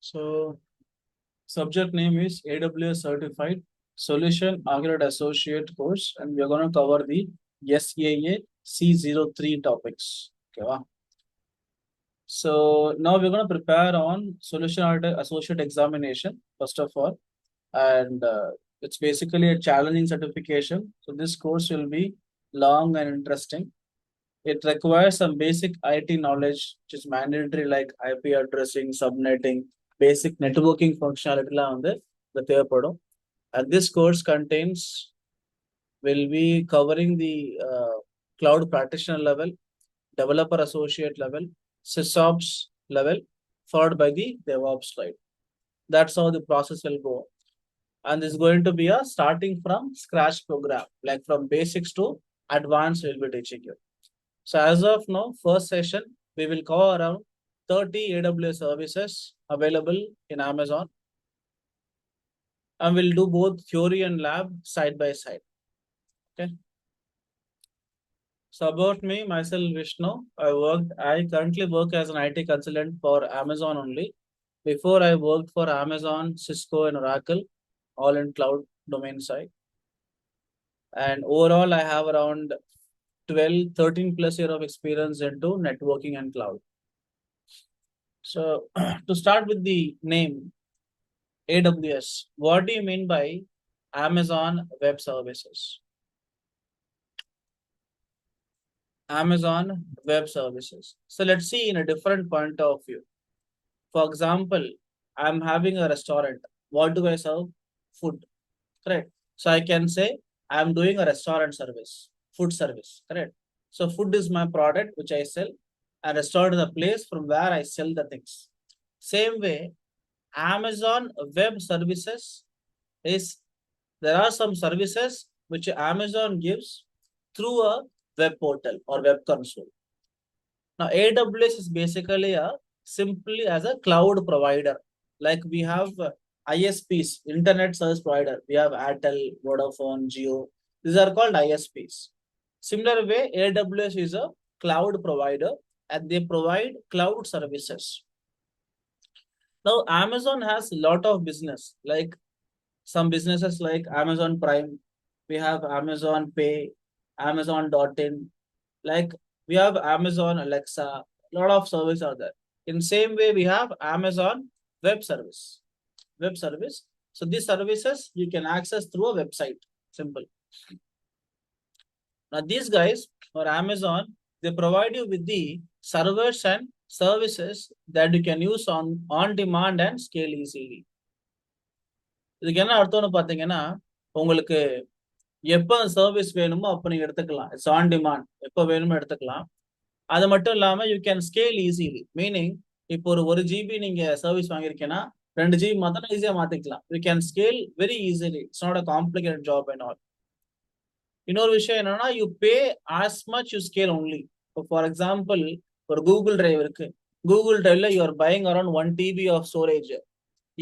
So subject name is AWS Certified Solution Architect Associate course, and we are going to cover the SAA C03 topics. Okay, wow. So now we're going to prepare on Solution Architect Associate examination first of all, and it's basically a challenging certification. So this course will be long and interesting. It requires some basic IT knowledge, which is mandatory, like IP addressing, subnetting, basic networking functionality on the தேவைப்படும். And this course will be covering the cloud practitioner level, developer associate level, sysops level, followed by the DevOps slide. That's how the process will go. And this is going to be a starting from scratch program, like from basics to advanced we'll be teaching you. So as of now, first session, we will cover around 30 AWS services available in Amazon. And we'll do both theory and lab side by side. Okay. So about me, myself, Vishnu, I currently work as an IT consultant for Amazon only. Before I worked for Amazon, Cisco and Oracle, all in cloud domain side. And overall, I have around 12, 13 plus year of experience into networking and cloud. So to start with the name, AWS, what do you mean by Amazon Web Services? Amazon Web Services. So let's see in a different point of view. For example, I'm having a restaurant. What do I serve? Food. Correct. So I can say I'm doing a restaurant service, food service. Correct. So food is my product which I sell, and restaurant is the place from where I sell the things. Same way, Amazon Web Services is there are some services which Amazon gives through a web portal or web console. Now, AWS is basically a simply as a cloud provider. Like we have ISPs, Internet Service Provider. We have Airtel, Vodafone, Jio. These are called ISPs. Similar way, AWS is a cloud provider and they provide cloud services. Now, Amazon has a lot of business, like some businesses like Amazon Prime. We have Amazon Pay, Amazon.in. Like we have Amazon Alexa. A lot of services are there. In same way, we have Amazon Web Service. Web Service. So these services you can access through a website. Simple. Now these guys or Amazon, they provide you with the servers and services that you can use on demand and scale easily. இதுக்கு என்ன அர்த்தம்னு பாத்தீங்கன்னா உங்களுக்கு எப்ப service வேணுமோ அப்ப நீங்க எடுத்துக்கலாம். It's on demand. எப்ப வேணுமோ எடுத்துக்கலாம். அது மட்டும் இல்லாம you can scale easily. Meaning இப்போ ஒரு ஜிபி நீங்க சர்வீஸ் வாங்கிருக்கீங்கன்னா 2 ஜிபி மாத்திரம் ஈஸியா மாத்திக்கலாம். You can scale very easily. It's not a complicated job and all. இன்னொரு விஷயம் என்னன்னா you pay as much you scale only. For example ஒரு கூகுள் டிரைவ் இருக்கு. கூகுள் டிரைவ்ல you are buying around 1 TB of storage.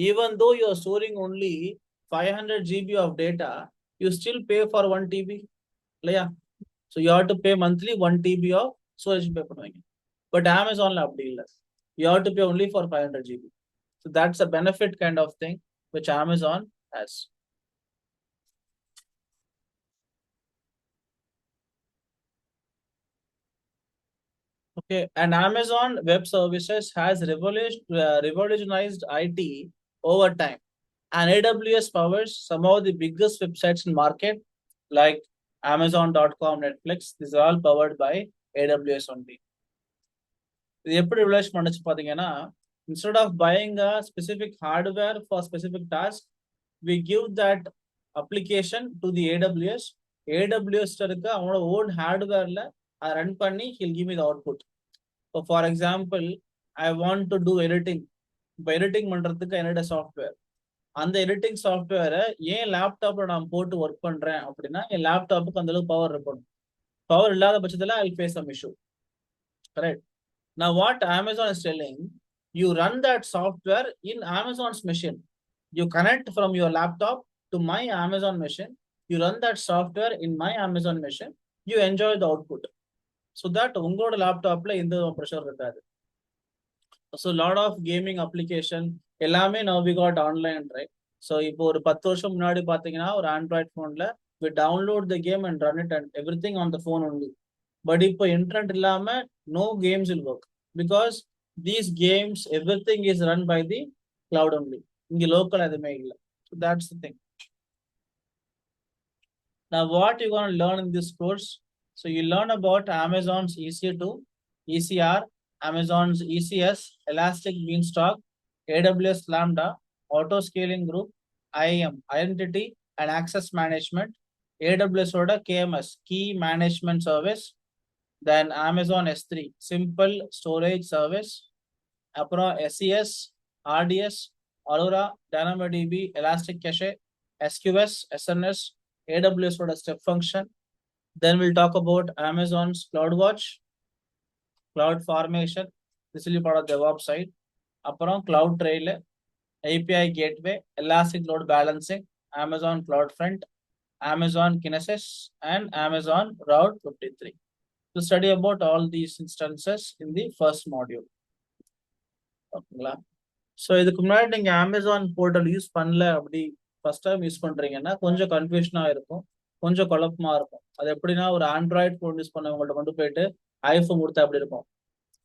Even though you are storing only 500 GB of data, you still pay for 1 TB. Yeah. So you have to pay monthly 1 TB of storage pay பண்ணுவீங்க. But Amazon அப்படி இல்லை. You have to pay only for 500 GB. So that's a benefit kind of thing which Amazon has. Okay, and Amazon Web Services has revolutionized IT over time. And AWS powers some of the biggest websites in market like Amazon.com, Netflix. These are all powered by AWS only. இது எப்படி ரிலேஷ் பண்ணுச்சு பாத்தீங்கன்னா, instead of buying a specific hardware for specific task, we give that application to the AWS. AWS இருக்க அவனோட own hardwareல அதை run பண்ணி he'll give me the output. So for example, I want to do editing. இப்போ editing பண்றதுக்கு என்னோட software, அந்த editing சாஃப்ட்வேரை ஏன் லேப்டாப்ல நான் போட்டு ஒர்க் பண்றேன் அப்படின்னா என் லேப்டாப்புக்கு அந்த அளவுக்கு பவர் இருக்கணும். பவர் இல்லாத பட்சத்துல I face some issue. Correct. Now what Amazon is telling, you run that software in Amazon's machine. You connect from your laptop to my Amazon machine. You run that software in my Amazon machine. You enjoy the output. So that உங்களோட லேப்டாப்ல எந்த pressure இருக்காது. So a lot of gaming application, எல்லாமே now we got online, right? So இப்போ ஒரு 10 வருஷம் முன்னாடி பாத்தீங்கன்னா ஒரு ஆண்ட்ராய்ட் போன்ல we download the game and run it and everything on the phone only. But இப்போ இன்டர்நெட் இல்லாம no games will work because these games everything is run by the cloud only. இங்க லோக்கல் எதுவுமே இல்லை. So that's the thing. Now, what you're going to learn in this course? So you learn about Amazon's EC2, ECR, Amazon's ECS, Elastic Beanstalk, AWS Lambda, Auto Scaling Group, IAM, Identity and Access Management, AWS Oda KMS, Key Management Service, then Amazon S3, Simple Storage Service, அப்புறம் SES, RDS, Aurora, DynamoDB, Elastic Cache, SQS, SNS, AWS ஓட step function. Then we'll talk about Amazon's CloudWatch, Cloud Formation. This will be part of the DevOps side. அப்புறம் CloudTrail, API Gateway, Elastic Load Balancing, Amazon CloudFront, Amazon Kinesis, and Amazon Route 53. To study about all these instances in the first module. ஓகேங்களா? So இதுக்கு முன்னாடி நீங்க Amazon portal use பண்ணல அப்படி first time use பண்றீங்கன்னா கொஞ்சம் கன்ஃபியூஷனா இருக்கும், கொஞ்சம் குழப்பமா இருக்கும். அது எப்படின்னா ஒரு ஆண்ட்ராய்டு ஃபோன் யூஸ் பண்ணவங்கள்ட்ட கொண்டு போயிட்டு ஐஃபோன் கொடுத்தா அப்படி இருக்கும்.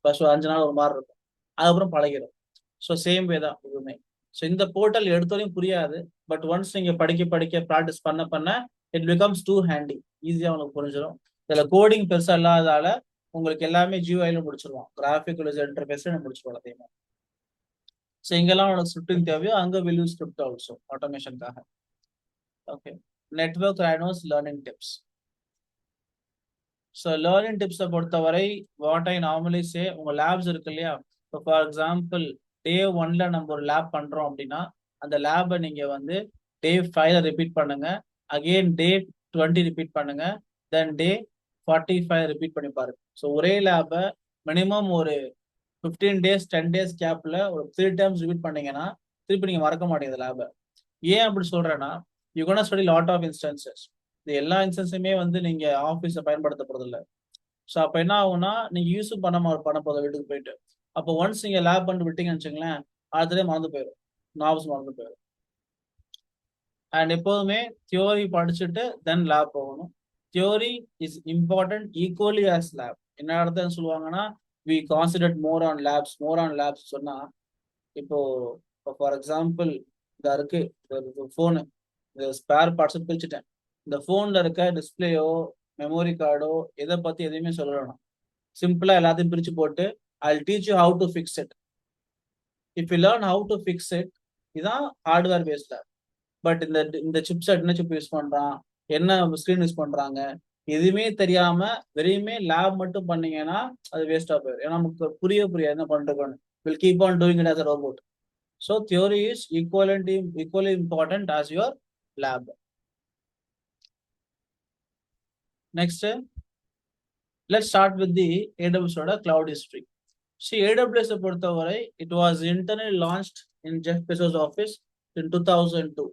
ஃபர்ஸ்ட் ஒரு 5 நாள் ஒரு மாதிரி இருக்கும், அதுக்கப்புறம் பழகிடும். ஸோ சேம் வே தான் இதுவுமே. ஸோ இந்த போர்ட்டல் எடுத்தோடையும் புரியாது, பட் ஒன்ஸ் நீங்க படிக்க படிக்க ப்ராக்டிஸ் பண்ண பண்ண இட் பிகம்ஸ் டூ ஹேண்டி, ஈஸியாக உங்களுக்கு புரிஞ்சிடும். இதுல கோடிங் பெருசா இல்லாததால உங்களுக்கு எல்லாமே ஜியூஐல முடிச்சிருவோம், கிராஃபிக்கல் யூசர் இன்டர்ஃபேஸ்ல முடிச்சிருவோம் எல்லாத்தையுமே. ஸோ இங்கெல்லாம் உனக்கு ஸ்கிரிப்டிங் தேவையோ அங்கே வில் யூஸ் ஸ்கிரிப்ட் ஆல்சோ ஆட்டோமேஷனுக்காக. ஓகே, நெட்வொர்க் ரைனோஸ் லேர்னிங் டிப்ஸ். ஸோ லேர்னிங் டிப்ஸை பொறுத்தவரை வாட் ஐ நார்மலி சே, உங்கள் லேப்ஸ் இருக்கு இல்லையா, இப்போ ஃபார் எக்ஸாம்பிள் டே 1ல நம்ம ஒரு லேப் பண்ணுறோம் அப்படின்னா அந்த லேபை நீங்கள் வந்து டே 5ல ரிப்பீட் பண்ணுங்க, அகெயின் டே 20 ரிப்பீட் பண்ணுங்க, தென் டே 45 ரிப்பீட் பண்ணி பாருங்க. ஸோ ஒரே லேபை மினிமம் ஒரு 15 days 10 days கேப்ல ஒரு 3 times ரிப்பீட் பண்ணீங்கன்னா திருப்பி நீங்க மறக்க மாட்டீங்க லேபை. ஏன் அப்படி சொல்றேன்னா you gonna study lot of instances. இது எல்லா இன்ஸ்டன்ஸுமே வந்து நீங்க ஆஃபீஸை பயன்படுத்த போறது இல்லை. ஸோ அப்போ என்ன ஆகும்னா நீங்க யூஸும் பண்ண போதும் வீட்டுக்கு போயிட்டு. அப்போ ஒன்ஸ் நீங்க லேப் பண்ணிட்டு விட்டீங்கன்னு வச்சுங்களேன், அடுத்ததே மறந்து போயிடும், நாவல்ஸ் மறந்து போயிடும். அண்ட் எப்போதுமே தியோரி படிச்சுட்டு தென் லேப் போகணும். Theory is important equally as lab. என்ன இடத்துல சொல்லுவாங்கன்னா we concentrate more on labs சொன்னா இப்போ ஃபார் எக்ஸாம்பிள் இந்த இருக்கு ஃபோனு, இந்த ஸ்பேர் பார்ட்ஸ் பிரிச்சுட்டேன். இந்த ஃபோன்ல இருக்க டிஸ்பிளேயோ மெமரி கார்டோ எதை பத்தி எதையுமே சொல்லணும், சிம்பிளா எல்லாத்தையும் பிரிச்சு போட்டு I'll teach you how to fix it. If you learn how to fix it, இதுதான் ஹார்ட்வேர் பேஸ்ட் லேப். பட் இந்த சிப் செட் என்ன சிப் யூஸ் பண்றான், என்ன ஸ்கிரீன் யூஸ் பண்றாங்க, எதுவுமே தெரியாம வெறுமே லேப் மட்டும் பண்ணீங்கன்னா அது வேஸ்டா போயிடும். ஏன்னா நமக்கு புரிய என்ன பண்றோம்னு will keep on doing it as a robot. So theory is equally important as your lab. Next, let's start with the AWS cloud history. See, AWS பொறுத்தவரை it was internally launched in Jeff Bezos' office in 2002.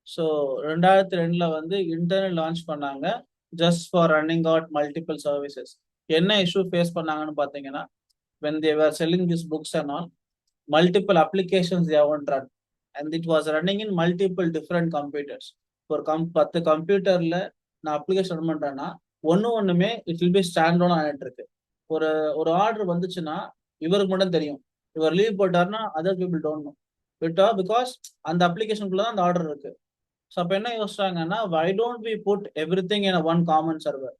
So 2002ல வந்து internal launch பண்ணாங்க just for running out multiple services. என்ன issue face பண்ணாங்கன்னு பார்த்தீங்கன்னா when they were selling these books and all, multiple applications they haven't run and it was running in multiple different computers. ஒரு 10 கம்ப்யூட்டர்ல நான் application run பண்றேன்னா ஒண்ணுமே it will B stand on ஆகிட்டு இருக்கு. ஒரு ஒரு ஆர்டர் வந்துச்சுன்னா இவருக்கு மட்டும் தெரியும், இவர் லீவ் போட்டாருன்னா அதர் பீப்புள் டோன்ட் நோ விட்டா பிகாஸ் அந்த அப்ளிகேஷனுக்குள்ள தான் அந்த ஆர்டர் இருக்கு. ஸோ அப்போ என்ன யோசிச்சாங்கன்னா why don't we put everything in one common server.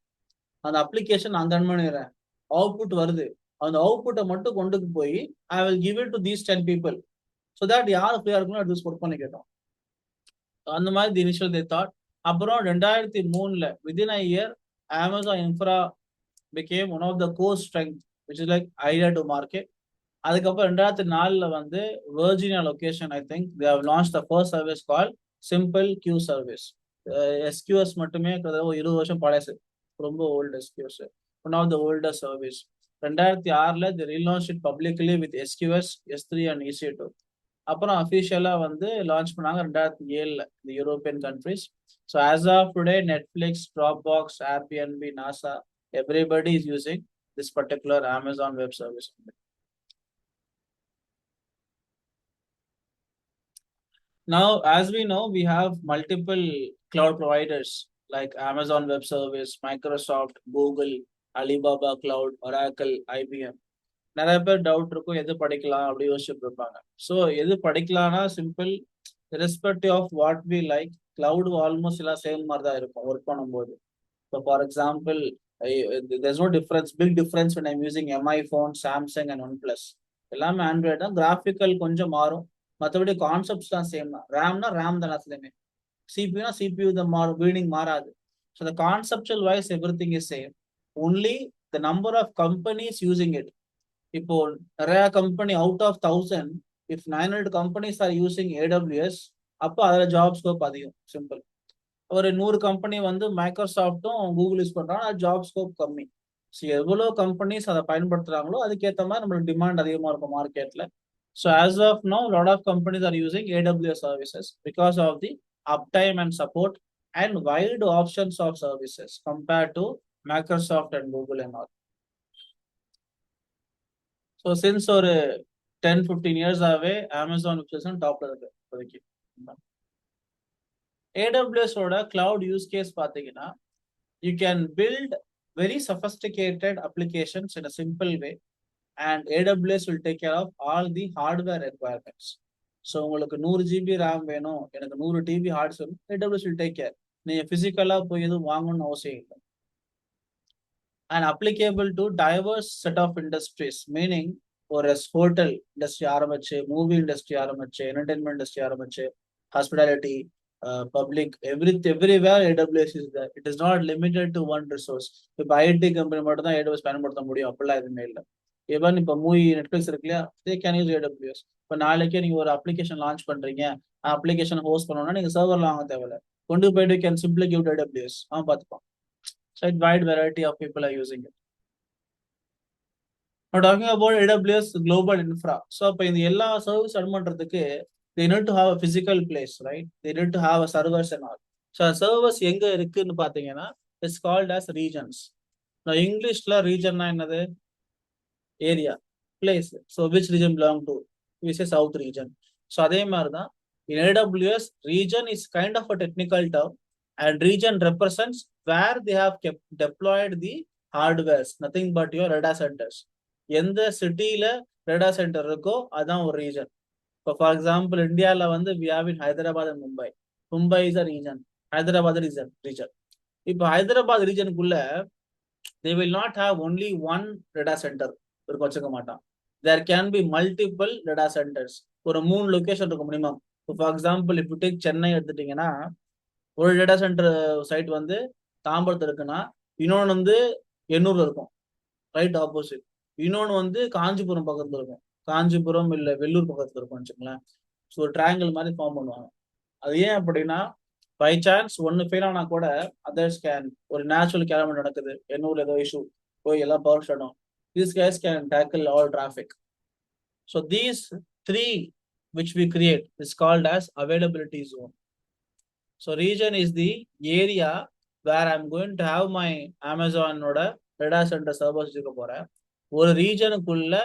அந்த அப்ளிகேஷன் நான் ரன் பண்ணிடுறேன், அவுட்புட் வருது, அந்த அவுட்புட்டை மட்டும் கொண்டு போய் I will give it to these 10 people so that யார் ஃப்ரீயா இருக்கணும் அட்வைஸ் ஒர்க் பண்ணி கேட்டோம். அந்த மாதிரி தி இனிஷியல் தே தாட். அப்புறம் 2003ல within a year Amazon infra became one of the core strength which is like idea to market. அதுக்கப்புறம் 2004ல வந்து Virginia location I think they have launch the first service call simple queue service. SQS மட்டுமே 20 வருஷம் பழசு, ரொம்ப old SQS, one of the oldest service. 2006ல they relaunch it publicly with SQS S3 and EC2. அப்புறம் அஃபிஷியலா வந்து launch பண்ணாங்க 2007ல இந்த European countries. So as of today Netflix, Dropbox, Airbnb, NASA, everybody is using this particular Amazon web service. Now, as we know, we have multiple cloud providers like Amazon Web Service, Microsoft, Google, Alibaba Cloud, Oracle, IBM. நிறைய பேர் doubt இருக்கும் எது படிக்கலாம் அப்படி யோசிச்சுட்டு இருப்பாங்க. So எது படிக்கலாம்னா simple, respective of what we like. Cloud almost எல்லாம் சேம் மாதிரி தான் இருக்கும் ஒர்க் பண்ணும்போது. இப்போ for example, there's no difference, big difference when I'm using MI phone, Samsung and OnePlus. எல்லாமே ஆண்ட்ராய்டு தான், கிராஃபிக்கல் கொஞ்சம் மாறும், மற்றபடி கான்செப்ட்ஸ் தான் சேம் தான். ரேம்னா ரேம் தான் எல்லாத்துலேயுமே, சிபியூனா சிபியூ தான் மாறும், வீடிங் மாறாது. So the conceptual wise everything is same, only the number of companies using it. இப்போ நிறைய company out of 1000, if 900 companies are using AWS, அப்போ அதில் ஜாப் ஸ்கோப் அதிகம். சிம்பிள். ஒரு 100 கம்பெனி வந்து மைக்ரோசாஃப்ட்டும் கூகுள் யூஸ் பண்றாங்க, அது ஜாப் ஸ்கோப் கம்மி. ஸோ எவ்வளோ கம்பெனிஸ் அதை பயன்படுத்துறாங்களோ அதுக்கேற்ற மாதிரி நம்மளுக்கு டிமாண்ட் அதிகமாக இருக்கும் மார்க்கெட்ல. So as of no lot of companies are using AWS services because of the up time and support and wide options of services compared to Microsoft and Google and all. So since ஒரு 10-15 இயர்ஸாகவே Amazon டாப்ல இருக்கு இப்போதைக்கு. AWS ஓட cloud use case பார்த்தீங்கன்னா, you can build very sophisticated applications in a simple way, and AWS will take care of all the hardware requirements. So உங்களுக்கு 100 GB RAM வேணும், எனக்கு 100 TB hearts வேணும், AWS will take care. நீங்கள் ஃபிசிக்கலாக போய் எதுவும் வாங்கணும்னு அவசியம் இல்லை. And applicable to diverse set of industries, meaning ஒரு ஹோட்டல் இண்டஸ்ட்ரி ஆரம்பிச்சு, மூவி இண்டஸ்ட்ரி ஆரம்பிச்சு, என்டர்டைன்மெண்ட் இண்டஸ்ட்ரி ஆரம்பிச்சு, hospitality, public, everywhere AWS is there. It is not limited to one resource. இப்போ ஐடி கம்பெனி மட்டும் தான் AWS பயன்படுத்த முடியும் அப்படிலாம் எதுவுமே இல்லை. ஈவன் இப்போ மூவி நெட்ஃபிளிக்ஸ் இருக்கு இல்லையா, தே கேன் யூஸ் AWS. இப்போ நாளைக்கே நீங்க ஒரு அப்ளிகேஷன் லான்ச் பண்றீங்க, அப்ளிகேஷன் ஹோஸ்ட் பண்ணணும்னா நீங்க சர்வர்லாம் வாங்க தேவையில்லை, கொண்டு போயிட்டு கேன் சிம்பிளி கிவ் AWS, பார்த்துப்போம். So a wide variety of people are using it. Now talking about AWS global infra. So இப்போ இந்த எல்லா சர்வீஸ் ரன் பண்றதுக்கு they need to have a physical place, right? They need to have a servers and all. So servers எங்க இருக்குன்னு பாத்தீங்கன்னா, it's called as regions. Now இங்கிலீஷ்ல ரீஜன்னா என்னது? Area, place. So which region belong to? We say south region. So அதே மாதிரி தான் in AWS, region is kind of a technical term, and region represents where they have kept deployed the hardwares, nothing but your data centers. எந்த சிட்டியில data centre இருக்கோ அதான் ஒரு region. இப்போ for example இந்தியாவில் வந்து we have in Hyderabad and Mumbai. Mumbai is a region, Hyderabad region. இப்போ Hyderabad ரீஜனுக்குள்ள they will not have only one data center இருக்கும், வச்சுக்க மாட்டான். there can be multiple data centers. ஒரு 3 லொகேஷன் இருக்கும் மினிமம். ஃபார் எக்ஸாம்பிள் இப்போ டேக் சென்னை எடுத்துட்டீங்கன்னா, ஒரு டேட்டா சென்டர் சைட் வந்து தாம்பரத்தில் இருக்குன்னா, இன்னொன்று வந்து எண்ணூர்ல இருக்கும், ரைட் ஆப்போசிட். இன்னொன்று வந்து காஞ்சிபுரம் பக்கத்துல இருக்கும், காஞ்சிபுரம் இல்லை வெள்ளூர் பக்கத்துல இருக்கும் வச்சுங்களேன். ஸோ ஒரு ட்ரையாங்கிள் மாதிரி ஃபார்ம் பண்ணுவாங்க. அது ஏன் அப்படின்னா, பை சான்ஸ் ஒன்று ஃபெயில் ஆனா கூட அதர்ஸ் கேன், ஒரு நேச்சுரல் கேலமெண்ட் நடக்குது, எண்ணூர்ல ஏதோ இஷ்யூ, போய் எல்லாம் power shut down, these guys can tackle all traffic. So these three which we create is called as availability zone. So region is the area where I'm going to have my Amazon oda data center servers இருக்க போறேன். ஒரு ரீஜனுக்குள்ள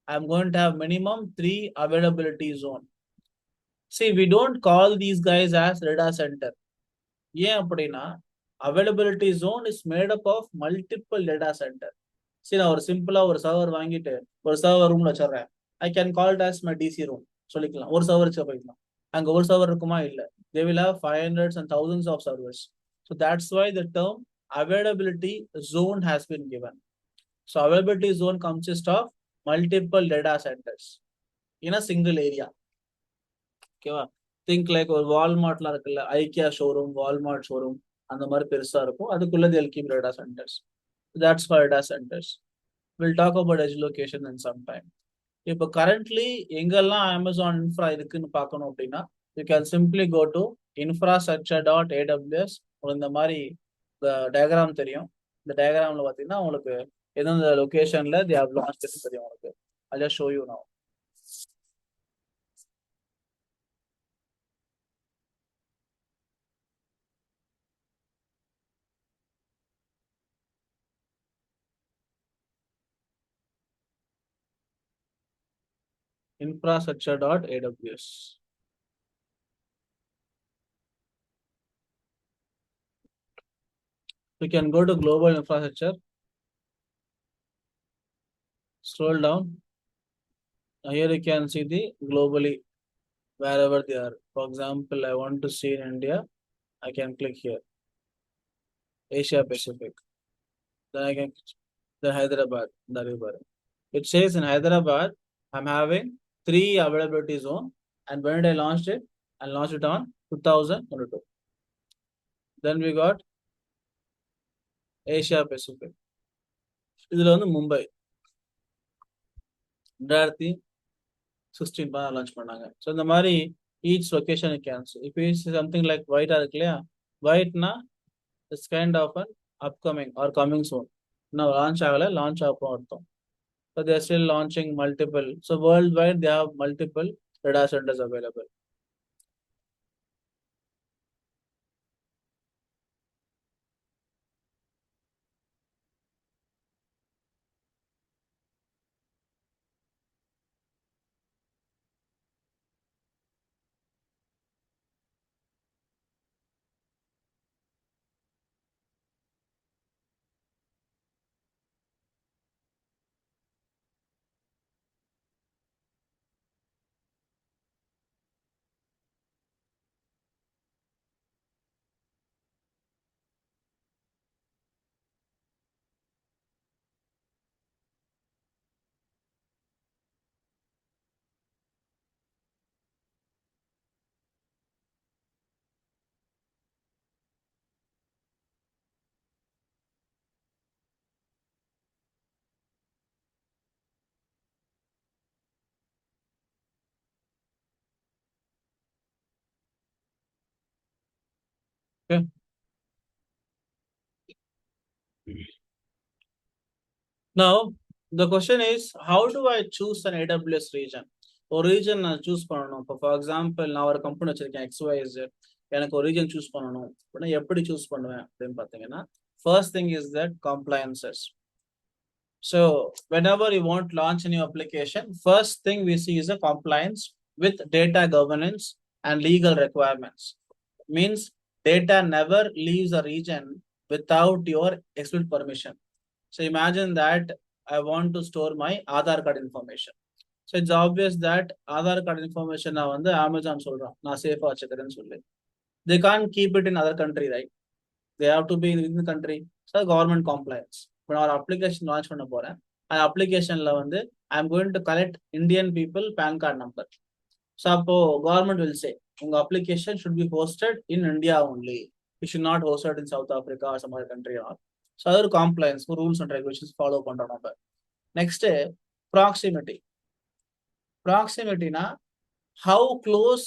I'm going to have minimum 3 availability zone. See, we don't call these guys as data center. ஏன் அப்படின்னா, availability zone is made up of multiple data center. சரி, நான் ஒரு சிம்பிளா ஒரு சர்வர் வாங்கிட்டு ஒரு சர்வர் ரூம்ல வச்சிடறேன், I can call it as my DC room சொல்லிக்கலாம். ஒரு சர்வர் வச்சு போய்க்கலாம். அங்க ஒரு சர்வர் இருக்குமா? இல்ல, they will have 500s and thousands of servers. So that's why the term availability zone has been given. So availability zone consists of multiple data centers in a single area. ஓகேவா? Think like ஒரு வால்மார்ட்லாம் இருக்குல்ல, IKEA showroom, Walmart showroom, அந்த மாதிரி பெருசா இருக்கும், அதுக்குள்ள they'll keep data centers. That's for data centers. We'll talk about edge location in some time. இப்போ currently எங்கெல்லாம் அமேசான் இன்ஃப்ரா இருக்குன்னு பார்க்கணும் அப்படின்னா, you can simply go to infrastructure.aws. இந்த மாதிரி டயக்ராம் தெரியும். இந்த டயக்ராம்ல பார்த்தீங்கன்னா உங்களுக்கு எந்தெந்த லொகேஷன்ல they have launched தெரியும் உங்களுக்கு. I'll just show you now. infrastructure.aws. We can go to global infrastructure, scroll down. Now here you can see the globally wherever they are. For example, I want to see in India, I can click here, Asia Pacific. Then I can, then Hyderabad, Daribari. It says in Hyderabad, I'm having 3 availability zone. And when did I launched it? I launched it on 2022. Then we got Asia Pacific. இதுல வந்து Mumbai 2016 launch பண்ணாங்க. So இந்த மாதிரி each location you can see. If you see something like white இருக்கு இல்லையா, whiteனா it's kind of an upcoming or coming soon. இன்னும் launch ஆகல, launch ஆகும் அர்த்தம். So they are still launching multiple. So worldwide they have multiple data centers available. Okay. Now the question is, how do I choose an AWS region? ஒரு region நான் choose பண்ணணும். இப்போ for example நான் ஒரு company வச்சிருக்கேன் XYZ, எனக்கு ஒரு region choose பண்ணணும் அப்படின்னா எப்படி choose பண்ணுவேன் அப்படின்னு பார்த்தீங்கன்னா, first thing is that compliances. So whenever you want to launch a new application, first thing we see is a compliance with data governance and legal requirements. Means data never leaves a region without your explicit permission. So imagine that I want to store my Aadhaar card information. So it's obvious that Aadhaar card information நான் வந்து Amazon சொல்றோம், நான் சேஃபா வச்சுக்கிறேன்னு சொல்லி. They can't keep it in other country, right? They have to be in the country. So government compliance. இப்போ நான் ஒரு application launch பண்ண போறேன். அந்த applicationல வந்து I'm going to collect Indian people PAN card number. So அப்போ government will say, உங்க application should be hosted in India only. It should not hosted in South Africa or some other country or. So other compliance, rules and regulations follow பண்றோம் நம்ம. Next, proximity. Proximity na, how close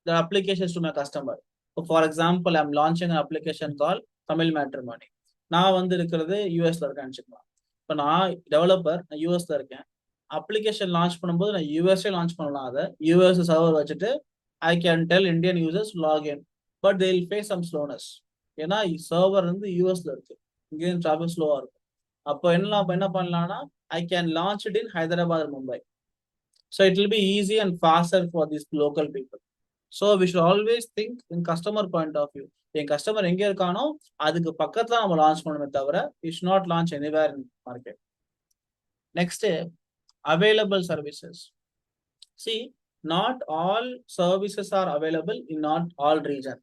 the application is to my customer. So for example, I'm launching an application called Tamil Matrimony. நான் வந்து இருக்கிறது யூஎஸ்ல இருக்கேன்னு வச்சுக்கலாம். இப்போ நான் டெவலப்பர், நான் யூஎஸ்ல இருக்கேன். அப்ளிகேஷன் லான்ச் பண்ணும்போது நான் யூஎஸ்ஏ லான்ச் பண்ணலாம். அதை யூஎஸ் சர்வர் வச்சுட்டு I can tell Indian users login, but they will face some slowness. ஏன்னா சர்வர் வந்து யூஎஸ்ல இருக்கு, இங்கேயும் டிராஃபிக் ஸ்லோவா இருக்கும். அப்போ என்ன பண்ணலாம்னா, I can launch it in Hyderabad, Mumbai. So it will be easy and faster for this local people. So we should always think in customer point of view. என் கஸ்டமர் எங்கே இருக்கானோ அதுக்கு பக்கத்துல நம்ம லான்ச் பண்ணணுமே தவிர we should not launch anywhere in market. Next, available services. See, not all services are available in not all region.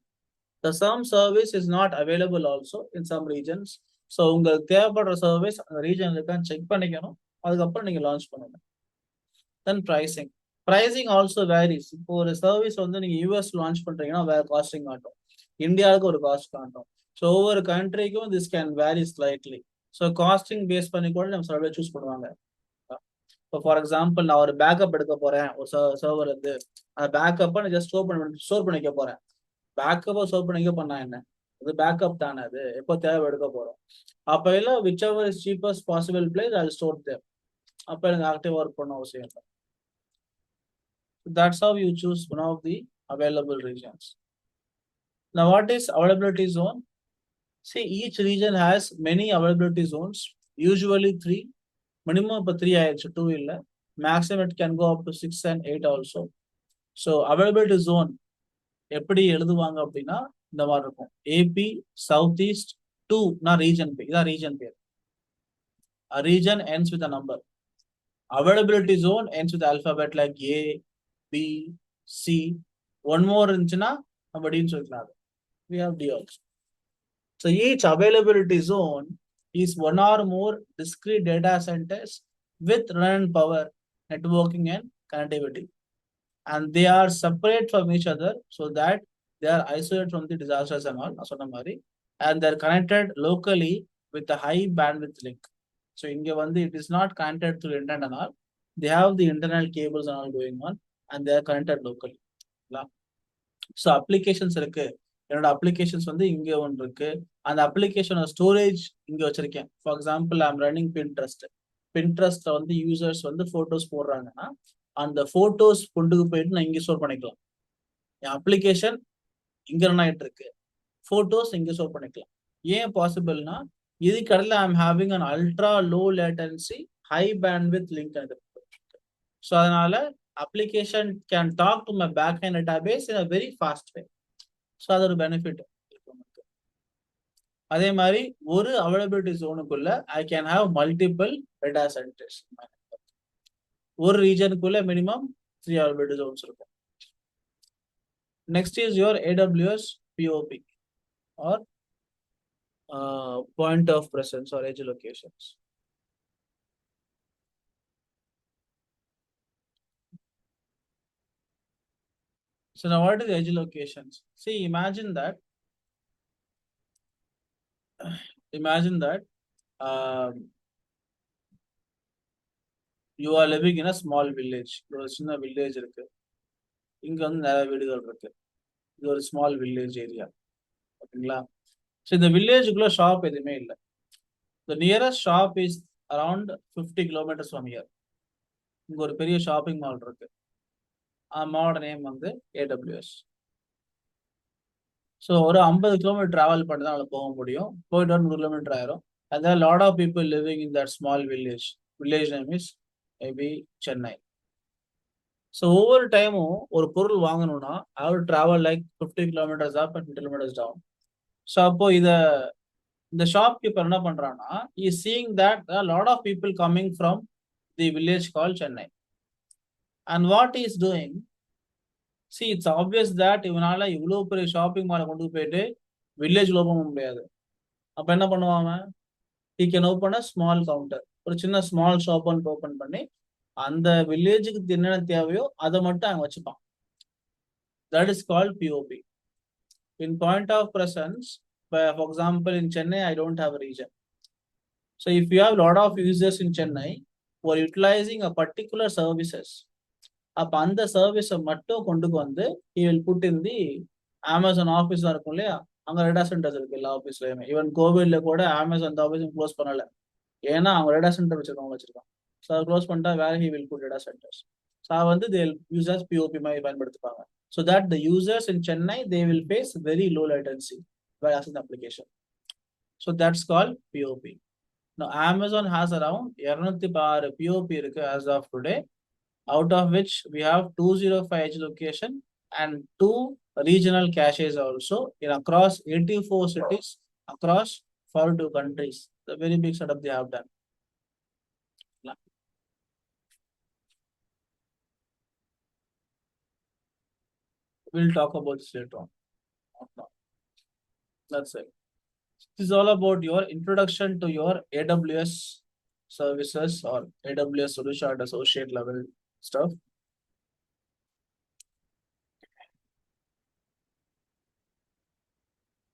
The some service is not available also in some regions. So உங்களுக்கு தேவைப்படுற service அந்த region இருக்கான்னு check பண்ணிக்கணும், அதுக்கப்புறம் நீங்க launch பண்ணணும். தென் pricing. Pricing also varies. இப்போ ஒரு சர்வீஸ் வந்து நீங்க யூஎஸ் லான்ச் பண்றீங்கன்னா வேற காஸ்டிங் காட்டும், இந்தியாவுக்கு ஒரு காஸ்ட் காட்டும். ஸோ ஒவ்வொரு கண்ட்ரிக்கும் this can vary slightly. So costing base பண்ணி கூட நம்ம சர்வே சூஸ் பண்ணுவாங்க. இப்போ ஃபார் எக்ஸாம்பிள் நான் ஒரு பேக்கப் எடுக்க போறேன் ஒரு சர்வர் இருந்து, அந்த பேக்கப்பை நான் ஜஸ்ட் ஸ்டோர் பண்ணிக்க போறேன். பேக்கப்பை ஸ்டோர் பண்ணிக்க பண்ணா என்ன, அது பேக்கப் தானே, அது எப்போ தேவை எடுக்க போறோம். அப்போ இல்லை whichever is cheapest possible place I will store there. அப்போ எனக்கு ஆக்டிவ் ஒர்க் பண்ண அவசியம் இல்லை. That's how you choose one of the available regions. Now, what is availability zone? See, each region has many availability zones, usually 3. Minimum 3 ஆயிடுச்சு, 2 இல்லை. Maximum it can go up to 6 and 8 also. So availability zone எப்படி எழுதுவாங்க அப்படின்னா இந்த மாதிரி இருக்கும். AP, south east, 2 na region pe ida region pair. A region ends with a number. Availability zone ends with alphabet like A, B, C. One more inchna we have D also. So each availability zone is one or more discrete data centers with redundant power, networking, and connectivity. And they are separate from each other so that they are isolated from the disasters and all, and they're connected locally with a high bandwidth link. So in Gavandi, it is not connected through internet and all. They have the internal cables and all going on, and they are connected locally. So applications இருக்கு. என்னோட applications வந்து இங்க ஒன்று இருக்கு. அந்த application storage இங்க வச்சிருக்கேன். For example, I'm running Pinterest. Pinterest வந்து users வந்து photos போடுறாங்கன்னா அந்த photos கொண்டு போயிட்டு நான் இங்க ஸ்டோர் பண்ணிக்கலாம். என் application இங்க ரன் ஆயிட்டு இருக்கு. Photos இங்க ஸ்டோர் பண்ணிக்கலாம். ஏன் பாசிபிள்னா இது கடல I'm having an ultra low latency high bandwidth link. So அதனால application can talk to my backend database in a very fast way. So அது ஒரு பெனிஃபிட். அதே மாதிரி ஒரு அவைலபிலிட்டி ஜோனுக்குள்ள I can have multiple data centers. ஒரு ரீஜனுக்குள்ள minimum 3 availability zones இருக்கும். Next is your AWS POP or point of presence or edge locations. So now what is the edge locations? See, imagine that you are living in a small village. ஒரு சின்ன village இருக்கு. இங்க வந்து நிறைய வீடுகள் இருக்கு. இது ஒரு small village area. ஓகேங்களா? So இந்த villageக்குள்ள shop எதுவுமே இல்லை. The nearest shop is around 50 kilometers from here. இங்க ஒரு பெரிய shopping mall இருக்கு. மாலோட நேம் வந்து AWS. ஸோ ஒரு 50 கிலோமீட்டர் டிராவல் பண்ணி தான் அதில் போக முடியும். போயிட்டு 100 கிலோமீட்டர் ஆயிரும். And there are a lot of people living in that small village. Village name is maybe Chennai. So ஒவ்வொரு டைமும் ஒரு பொருள் வாங்கணும்னா I will travel like 50 kilometers up and 50 kilometers down. So அப்போ இந்த ஷாப்கீப்பர் என்ன பண்றான்னா he is seeing that there are a lot of people coming from the village called Chennai. And what he is doing, see, it's obvious that இவனால இவ்வளவு பெரிய shopping மாலை கொண்டு போயிட்டு வில்லேஜ் ஓபன் முடியாது. அப்ப என்ன பண்ணுவாங்க? he can open a small counter. ஒரு சின்ன ஸ்மால் ஷாப் ஓபன் பண்ணி அந்த வில்லேஜுக்கு என்னென்ன தேவையோ அதை மட்டும் அங்க வச்சுப்பான். That is called POP. In point of presence, for example, in Chennai, I don't have a region. So if you have a lot of users in Chennai who are utilizing a particular services, அப்ப அந்த சர்வீஸை மட்டும் கொண்டு வந்து he will put in the Amazon office இருக்கும் இல்லையா, அங்க data centres இருக்கு எல்லா ஆஃபீஸ்லயுமே. ஈவன் கோவிட்ல கூட அமேசான் ஆஃபீஸும் க்ளோஸ் பண்ணல, ஏன்னா அவங்க டேட்டா சென்டர் வச்சிருக்காங்க. ஸோ அதை க்ளோஸ் பண்ணிட்டா வேற he will put data centers. So வந்து they will use as POP மாதிரி பயன்படுத்திப்பாங்க. So that the users in Chennai they will face very low latency by accessing the application. So that's called POP. Now Amazon has around 206 POP இருக்கு as of today, out of which we have 205 edge location and 2 regional caches also in across 84 cities across 42 countries. The very big setup they have done. We'll talk about this later on. That's it. This is all about your introduction to your AWS services or AWS solution at associate level stuff.